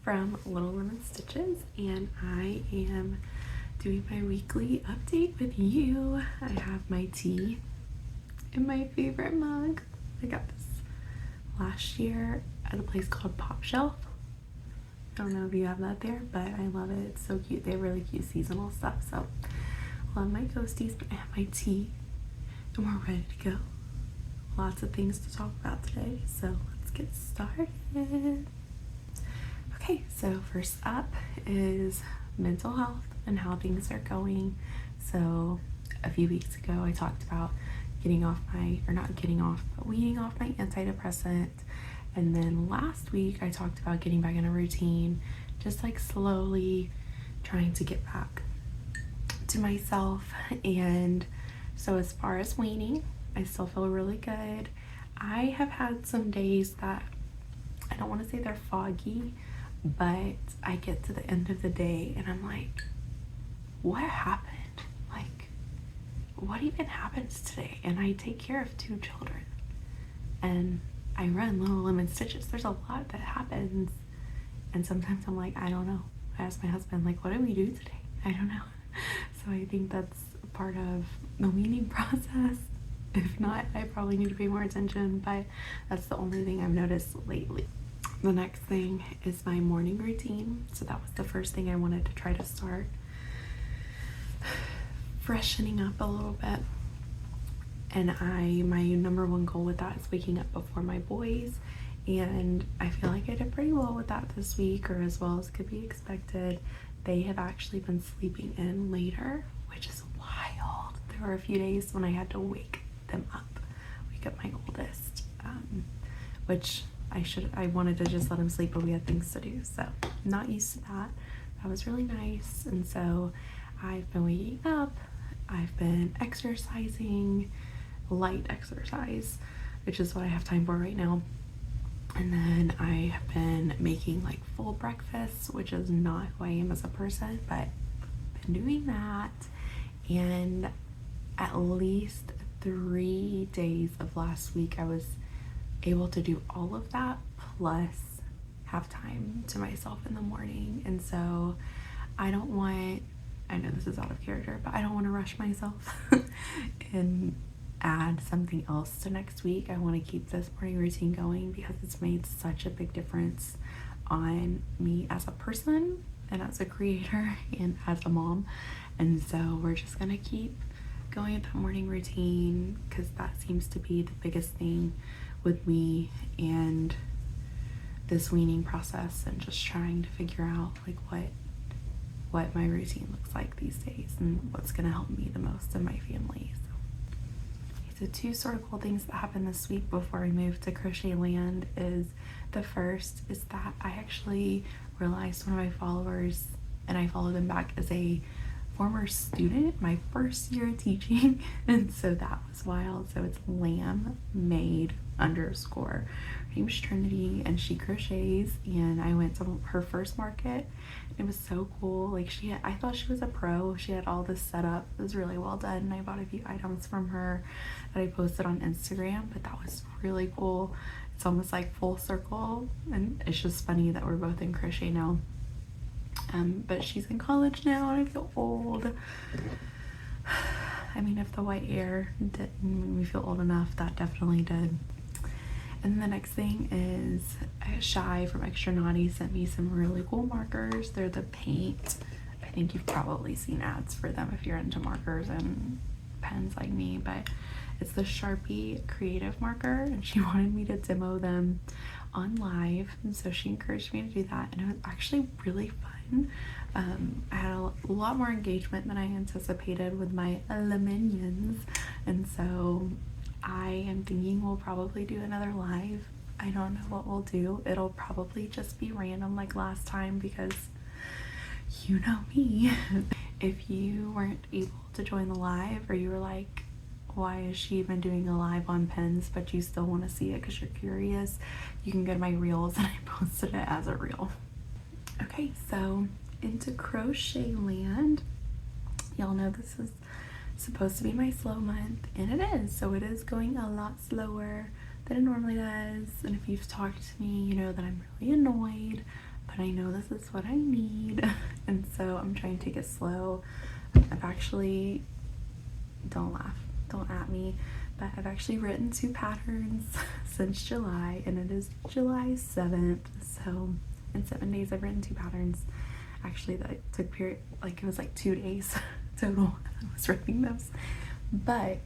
from Little Lemon Stitches, and I am doing my weekly update with you. I have my tea in my favorite mug. I got this last year at a place called Pop Shelf. I don't know if you have that there, but I love it. It's so cute. They have really cute seasonal stuff. So love my ghosties, but I have my tea and we're ready to go. Lots of things to talk about today, so let's get started. Okay, so first up is mental health and how things are going. So a few weeks ago I talked about weaning off my antidepressant, and then last week I talked about getting back in a routine, just like slowly trying to get back to myself. And so as far as weaning, I still feel really good. I have had some days that I don't want to say they're foggy, but I get to the end of the day and I'm like, what happened? Like, what even happens today? And I take care of 2 children and I run Little Lemon Stitches. There's a lot that happens, and sometimes I'm like, I don't know. I ask my husband, like, what did we do today? I don't know. So I think that's part of the weaning process. If not, I probably need to pay more attention, but that's the only thing I've noticed lately. The next thing is my morning routine. So that was the first thing I wanted to try to start freshening up a little bit. And my number one goal with that is waking up before my boys. And I feel like I did pretty well with that this week, or as well as could be expected. They have actually been sleeping in later, which is wild. There were a few days when I had to wake up my oldest, which I wanted to just let him sleep, but we had things to do, so not used to that. That was really nice. And so I've been waking up, I've been exercising, light exercise, which is what I have time for right now. And then I have been making like full breakfasts, which is not who I am as a person, but been doing that. And at least 3 days of last week I was able to do all of that, plus have time to myself in the morning. And so I know this is out of character, but I don't want to rush myself and add something else to next week. I want to keep this morning routine going because it's made such a big difference on me as a person and as a creator and as a mom. And so we're just gonna keep going with that morning routine because that seems to be the biggest thing with me and this weaning process, and just trying to figure out like what my routine looks like these days and what's gonna help me the most in my family. So 2 sort of cool things that happened this week before I moved to Crochet Land is, the first is that I actually realized one of my followers, and I followed them back as a former student, my first year teaching, and so that was wild. So it's lamb_made_. Her name's Trinity and she crochets, and I went to her first market. It was so cool. Like I thought she was a pro. She had all this set up. It was really well done, and I bought a few items from her that I posted on Instagram, but that was really cool. It's almost like full circle, and it's just funny that we're both in crochet now. But she's in college now and I feel old. I mean, if the white air didn't make me feel old enough, that definitely did. And then the next thing is Shy from Extra Naughty sent me some really cool markers. They're the paint. I think you've probably seen ads for them if you're into markers and pens like me, but it's the Sharpie creative marker, and she wanted me to demo them on live, and so she encouraged me to do that, and it was actually really fun. I had a lot more engagement than I anticipated with my Lemonians, and so I am thinking we'll probably do another live. I don't know what we'll do. It'll probably just be random like last time because you know me. If you weren't able to join the live, or you were like, why is she even doing a live on pens, but you still want to see it because you're curious, you can go to my reels and I posted it as a reel. Okay, so into Crochet Land. Y'all know this is supposed to be my slow month, and it is. So it is going a lot slower than it normally does. And if you've talked to me, you know that I'm really annoyed but I know this is what I need. And so I'm trying to take it slow. I've actually, don't laugh, don't at me, but I've actually written 2 patterns since July, and it is July 7th. So in 7 days I've written 2 patterns. Actually, that took period, like it was like 2 days total I was writing those. But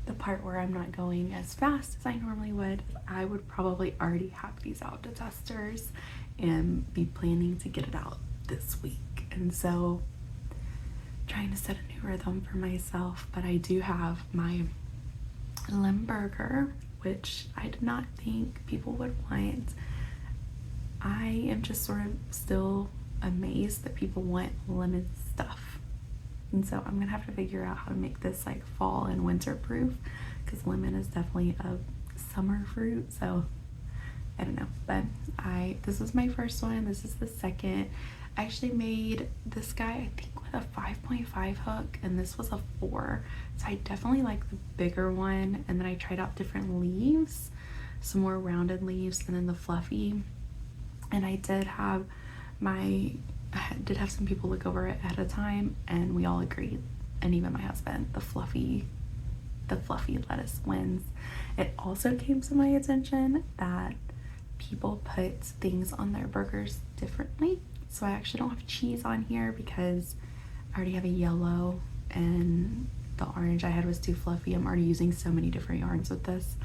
the part where I'm not going as fast as I normally would, I would probably already have these out to testers and be planning to get it out this week. And so trying to set a new rhythm for myself. But I do have my Limburger, which I did not think people would want. I am just sort of still amazed that people want lemon stuff. And so I'm gonna have to figure out how to make this like fall and winter proof, because lemon is definitely a summer fruit. So I don't know, but this was my first one. This is the second. I actually made this guy, I think, with a 5.5 hook, and this was a 4. So I definitely like the bigger one. And then I tried out different leaves, some more rounded leaves, and then the fluffy. And I did have some people look over it ahead of time, and we all agreed, and even my husband, the fluffy lettuce wins. It also came to my attention that people put things on their burgers differently. So I actually don't have cheese on here because I already have a yellow, and the orange I had was too fluffy. I'm already using so many different yarns with this,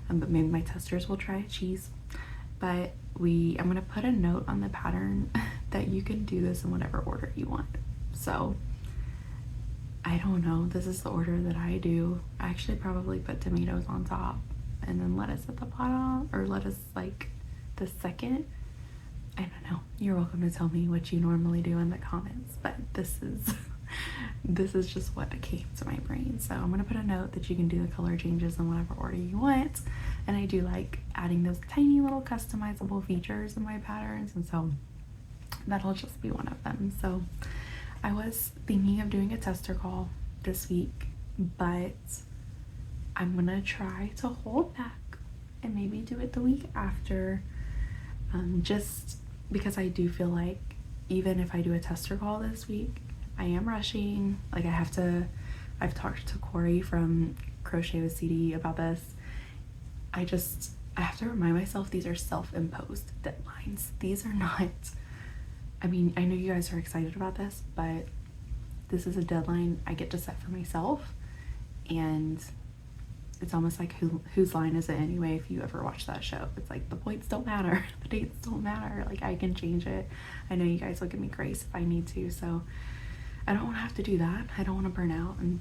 but maybe my testers will try cheese. But I'm gonna put a note on the pattern that you can do this in whatever order you want. So I don't know, this is the order that I do. I actually probably put tomatoes on top and then lettuce at the bottom, or lettuce like the second. I don't know. You're welcome to tell me what you normally do in the comments, but this is just what came to my brain. So I'm gonna put a note that you can do the color changes in whatever order you want. And I do like adding those tiny little customizable features in my patterns, and so that'll just be one of them. So I was thinking of doing a tester call this week, but I'm gonna try to hold back and maybe do it the week after, just because I do feel like even if I do a tester call this week, I am rushing. Like I've talked to Corey from Crochet with CD about this. I have to remind myself these are self-imposed deadlines. These are not, I mean, I know you guys are excited about this, but this is a deadline I get to set for myself. And it's almost like whose line is it anyway? If you ever watch that show, it's like the points don't matter, the dates don't matter. Like I can change it. I know you guys will give me grace if I need to, so I don't want to have to do that. I don't want to burn out, and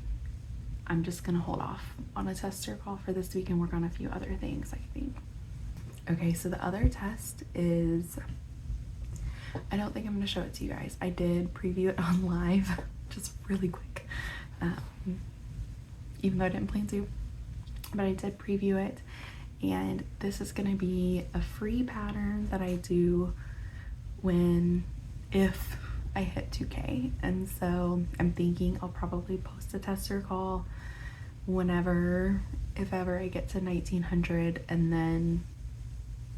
I'm just gonna hold off on a tester call for this week and work on a few other things, I think. Okay, so the other test is, I don't think I'm gonna show it to you guys. I did preview it on live, just really quick, even though I didn't plan to. But I did preview it, and this is gonna be a free pattern that I do if I hit 2K. And so I'm thinking I'll probably post a tester call if ever I get to 1900, and then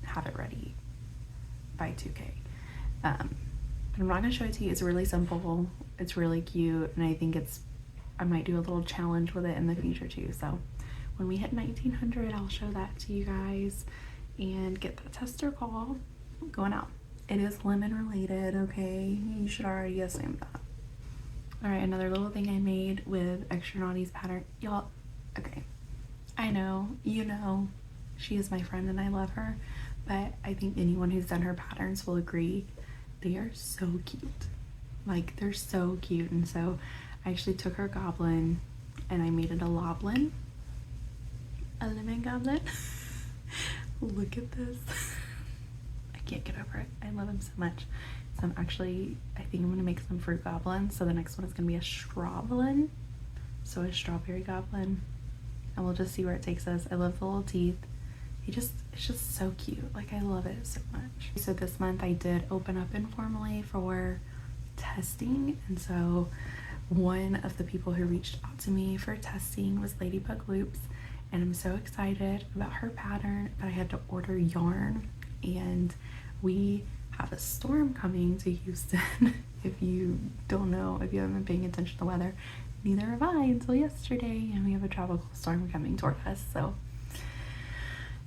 have it ready by 2K. But I'm not gonna show it to you. It's really simple, it's really cute, and I think I might do a little challenge with it in the future too. So when we hit 1900, I'll show that to you guys and get the tester call going out. It is lemon related, okay? You should already assume that. All right, another little thing I made with Extra Naughty's pattern. Y'all, okay, I know, she is my friend and I love her, but I think anyone who's done her patterns will agree they are so cute. Like, they're so cute. And so I actually took her goblin and I made it a loblin. A lemon goblin. Look at this. I can't get over it. I love him so much. So I think I'm gonna make some fruit goblins. So the next one is gonna be a strawblin. So a strawberry goblin. And we'll just see where it takes us. I love the little teeth. It's just so cute. Like, I love it so much. So this month I did open up informally for testing. And so one of the people who reached out to me for testing was Ladybug Loops. And I'm so excited about her pattern, but I had to order yarn, and we have a storm coming to Houston. If you don't know, if you haven't been paying attention to the weather, neither have I until yesterday, and we have a tropical storm coming toward us, so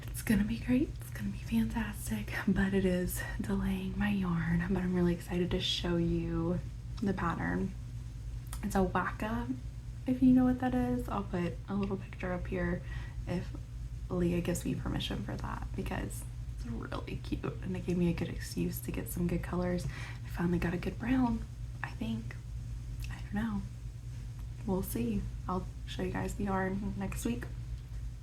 it's gonna be great. It's gonna be fantastic, but it is delaying my yarn. But I'm really excited to show you the pattern. It's a Whacka, if you know what that is. I'll put a little picture up here if Leah gives me permission for that, because it's really cute and it gave me a good excuse to get some good colors. I finally got a good brown, I think. I don't know. We'll see. I'll show you guys the yarn next week.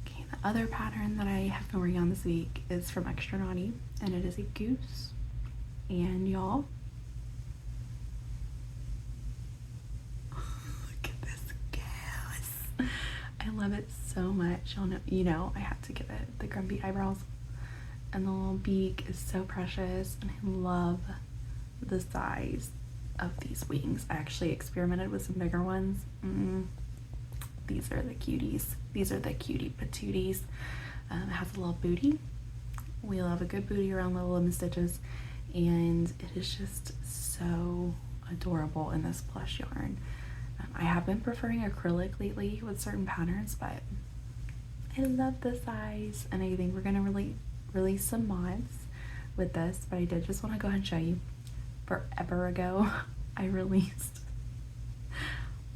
Okay, the other pattern that I have been working on this week is from Extra Naughty, and it is a goose. And y'all, look at this goose. I love it so much. Y'all know, you know, I had to give it the grumpy eyebrows, and the little beak is so precious, and I love the size of these wings. I actually experimented with some bigger ones. These are the cuties. These are the cutie patooties. It has a little booty. We love a good booty around the lemon stitches, and it is just so adorable in this plush yarn. I have been preferring acrylic lately with certain patterns, but I love the size, and I think we're gonna release some mods with this. But I did just want to go ahead and show you. Forever ago, I released,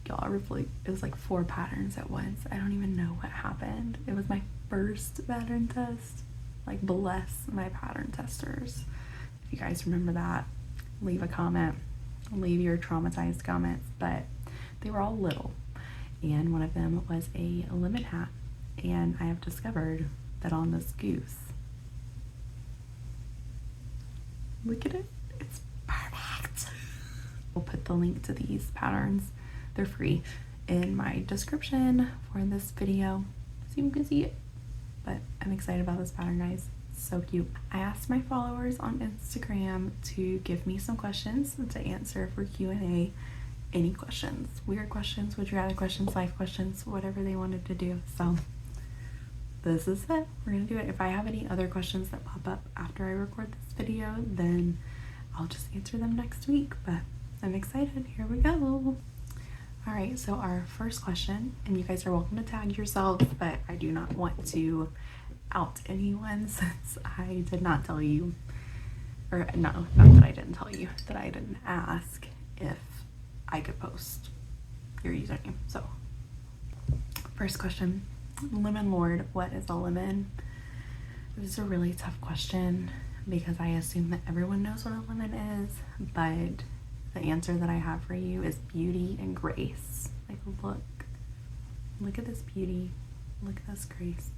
y'all, it was like 4 patterns at once. I don't even know what happened. It was my first pattern test. Like, bless my pattern testers. If you guys remember that, leave a comment, leave your traumatized comments. But they were all little, and one of them was a lemon hat, and I have discovered that on this goose, look at it, it's perfect. We'll put the link to these patterns, they're free, in my description for this video so you can see it. But I'm excited about this pattern, guys. It's so cute. I asked my followers on Instagram to give me some questions to answer for Q&A. Any questions, weird questions, would you rather questions, life questions, whatever they wanted to do. So this is it. We're gonna do it. If I have any other questions that pop up after I record this video, then I'll just answer them next week. But I'm excited. Here we go. All right, so our first question, and you guys are welcome to tag yourselves, but I do not want to out anyone since I did not tell you, or no, not that I didn't tell you, that I didn't ask if I could post your username. So first question, Lemon Lord, what is a lemon? This is a really tough question because I assume that everyone knows what a lemon is, but the answer that I have for you is beauty and grace. Like, look at this beauty, look at this grace.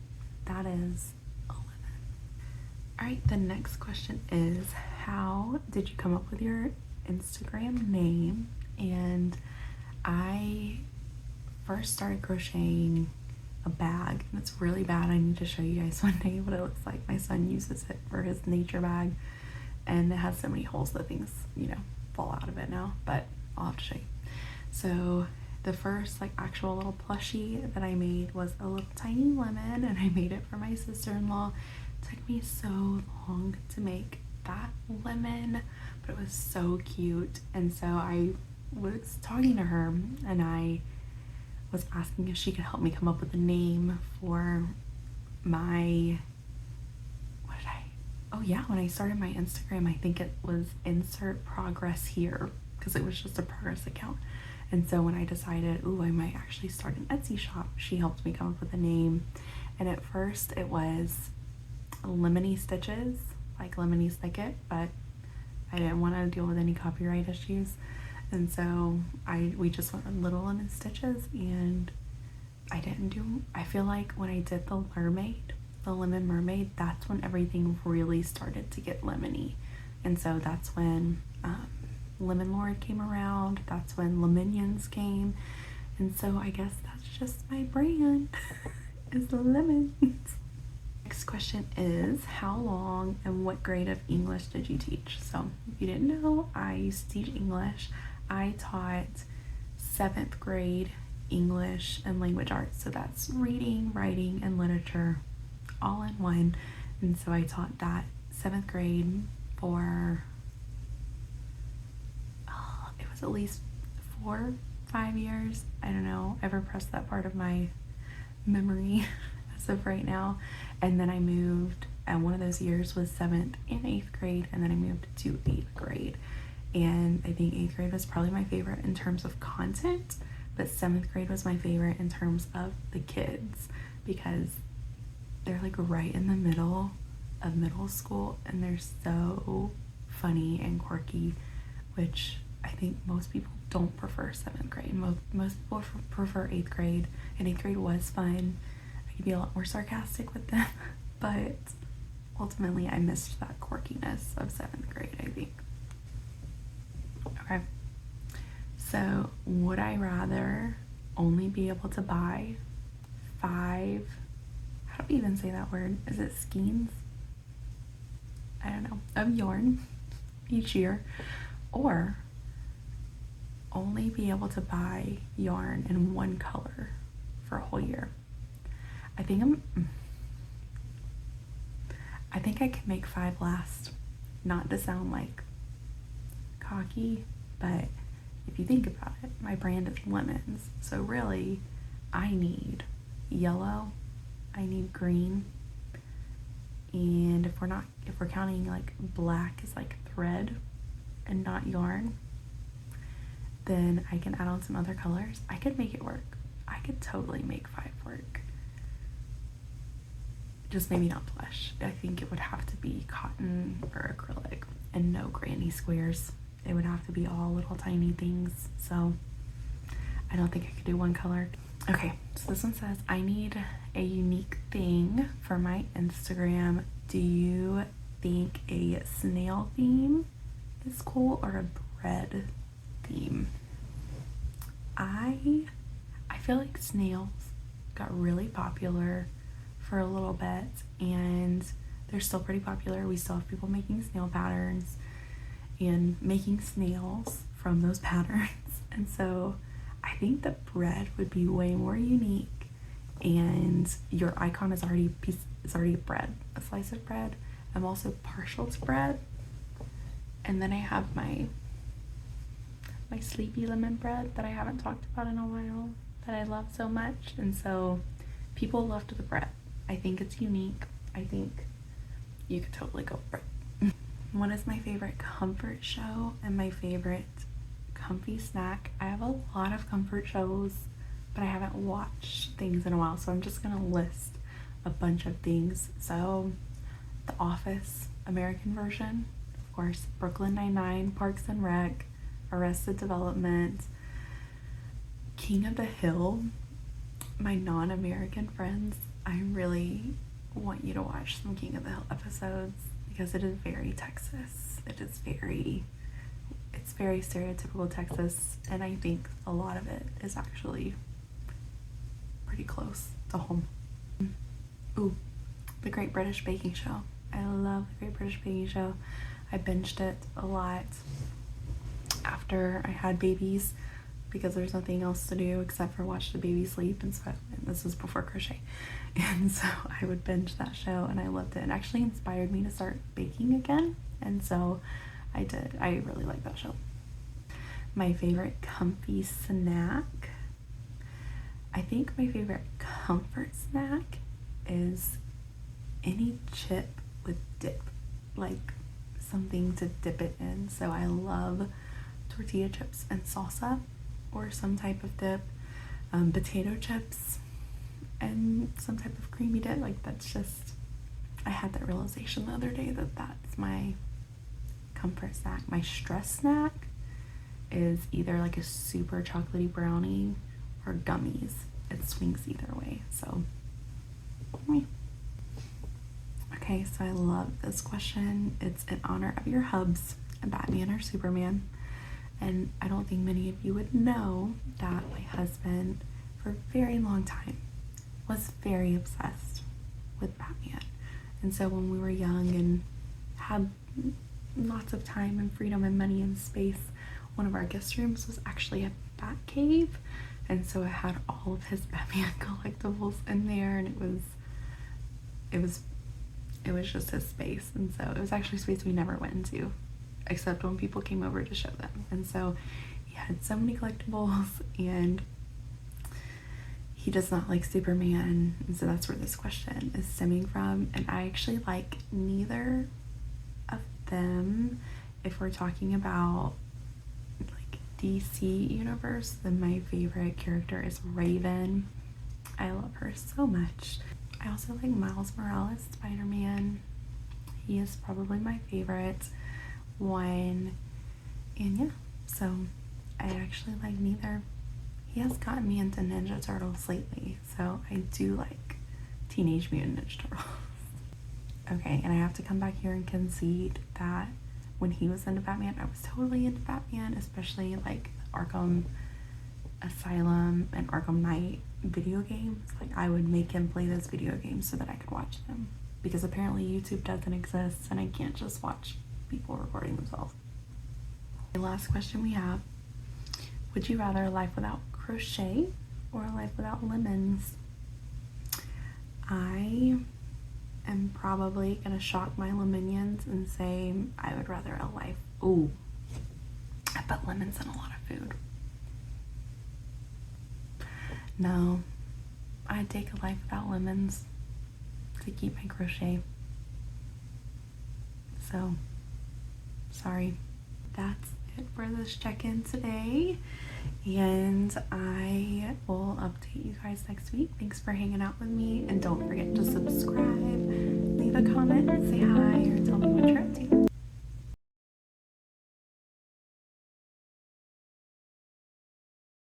That is a lemon. All right, the next question is, how did you come up with your Instagram name? And I first started crocheting a bag, and it's really bad. I need to show you guys one day what it looks like. My son uses it for his nature bag, and it has so many holes that things, you know, fall out of it now, but I'll have to show you. So the first like actual little plushie that I made was a little tiny lemon, and I made it for my sister-in-law. It took me so long to make that lemon, but it was so cute. And so I was talking to her, and I was asking if she could help me come up with a name for my, oh yeah, when I started my Instagram, I think it was insert progress here, because it was just a progress account. And so when I decided, ooh, I might actually start an Etsy shop, she helped me come up with a name. And at first it was Lemony Stitches, like Lemony Snicket, but I didn't want to deal with any copyright issues. And so we just went with Little Lemon Stitches, and I feel like when I did the mermaid, the lemon mermaid, that's when everything really started to get lemony. And so that's when Lemon Lord came around, that's when Lemonions came, and so I guess that's just my brand is lemons. Next question is, how long and what grade of English did you teach? So if you didn't know, I used to teach English. I taught 7th grade English and language arts, so that's reading, writing, and literature all in one. And so I taught that 7th grade for was at least 4-5 years. I don't know, I repressed that part of my memory as of right now. And then I moved, and one of those years was 7th and 8th grade, and then I moved to 8th grade. And I think 8th grade was probably my favorite in terms of content, but 7th grade was my favorite in terms of the kids, because they're like right in the middle of middle school and they're so funny and quirky, which I think most people don't prefer 7th grade. Most people prefer 8th grade, and 8th grade was fun. I could be a lot more sarcastic with them, but ultimately I missed that quirkiness of 7th grade, I think. Okay, so would I rather only be able to buy 5, how do we even say that word? Is it skeins? I don't know, of yarn each year, or only be able to buy yarn in one color for a whole year? I think I can make 5 last. Not to sound like cocky, but if you think about it, my brand is lemons, so really I need yellow, I need green, and if we're counting like black as like thread and not yarn, then I can add on some other colors. I could make it work. I could totally make 5 work. Just maybe not plush. I think it would have to be cotton or acrylic, and no granny squares. It would have to be all little tiny things, so I don't think I could do one color. Okay, so this one says, I need a unique thing for my Instagram. Do you think a snail theme is cool, or a bread theme? I feel like snails got really popular for a little bit, and they're still pretty popular. We still have people making snail patterns and making snails from those patterns, and so I think the bread would be way more unique, and your icon is already bread, a slice of bread. I'm also partial to bread, and then I have my sleepy lemon bread that I haven't talked about in a while that I love so much, and so people loved the bread. I think it's unique. I think you could totally go bread. What is my favorite comfort show and my favorite comfy snack? I have a lot of comfort shows, but I haven't watched things in a while, so I'm just gonna list a bunch of things. So The Office, American version, of course, Brooklyn Nine-Nine, Parks and Rec, Arrested Development, King of the Hill. My non-American friends, I really want you to watch some King of the Hill episodes, because it is very Texas. It's very stereotypical Texas, and I think a lot of it is actually pretty close to home. Ooh, The Great British Baking Show. I love The Great British Baking Show. I binged it a lot after I had babies, because there's nothing else to do except for watch the baby sleep, and so this was before crochet, and so I would binge that show, and I loved it. It actually inspired me to start baking again, and so I did. I really like that show. My favorite comfy snack, I think my favorite comfort snack is any chip with dip, like something to dip it in. So I love tortilla chips and salsa, or some type of dip, potato chips and some type of creamy dip. Like, that's just, I had that realization the other day that that's my comfort snack. My stress snack is either like a super chocolatey brownie or gummies. It swings either way, so okay, so I love this question. It's in honor of your hubs, Batman or Superman. And I don't think many of you would know that my husband, for a very long time, was very obsessed with Batman. And so when we were young and had lots of time and freedom and money and space, one of our guest rooms was actually a bat cave. And so it had all of his Batman collectibles in there, and it was just his space. And so it was actually a space we never went into, except when people came over to show them. And so he had so many collectibles, and he does not like Superman, and so that's where this question is stemming from. And I actually like neither of them. If we're talking about like DC universe, then my favorite character is Raven. I love her so much. I also like Miles Morales Spider-Man. He is probably my favorite one. And yeah, so I actually like neither. He has gotten me into Ninja Turtles lately, so I do like Teenage Mutant Ninja Turtles. Okay, and I have to come back here and concede that when he was into Batman, I was totally into Batman, especially like Arkham Asylum and Arkham Knight video games. Like, I would make him play those video games so that I could watch them, because apparently YouTube doesn't exist and I can't just watch people recording themselves. The last question we have: would you rather a life without crochet or a life without lemons? I am probably gonna shock my lemonians and say I would rather a life. Ooh, I put lemons in a lot of food. No, I'd take a life without lemons to keep my crochet. So, sorry. That's it for this check-in today, and I will update you guys next week. Thanks for hanging out with me, and don't forget to subscribe, leave a comment, say hi, or tell me what you're up to.